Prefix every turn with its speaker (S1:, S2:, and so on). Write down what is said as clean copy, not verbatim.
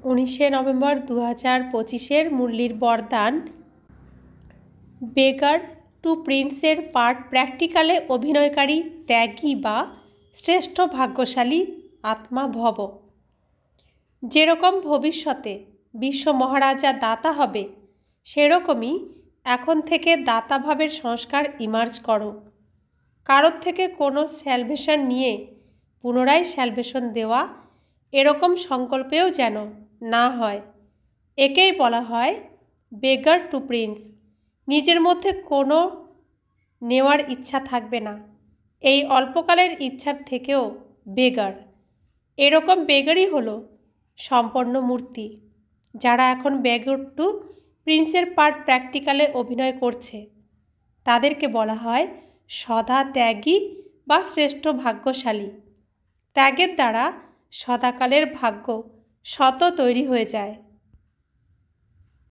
S1: 19শে November 2025 মুরলীর বরদান বেগার two প্রিন্সের part প্র্যাকটিক্যালে অভিনয়কারী ত্যাগী বা শ্রেষ্ঠ ভাগ্যশালী আত্মা ভব। যেরকম ভবিষ্যতে বিশ্ব মহারাজা দাতা হবে, সেরকমই এখন থেকে দাতাভাবের সংস্কার ইমার্জ করো। কারোর থেকে কোনো স্যালভেশন নিয়ে পুনরায় স্যালভেশন দেওয়া এরকম সংকল্পেও যেন না হয়। একেই বলা হয় বেগার টু প্রিন্স। নিজের মধ্যে কোনো নেওয়ার ইচ্ছা থাকবে না, এই অল্পকালের ইচ্ছার থেকেও বেগার। এরকম বেগারই হলো সম্পন্ন মূর্তি, যারা এখন বেগার টু প্রিন্সের পার্ট প্র্যাকটিক্যালে অভিনয় করছে। তাদেরকে বলা হয় সদা ত্যাগী বা শ্রেষ্ঠ ভাগ্যশালী। ত্যাগের দ্বারা সদাকালের ভাগ্য শত তৈরি হয়ে যায়।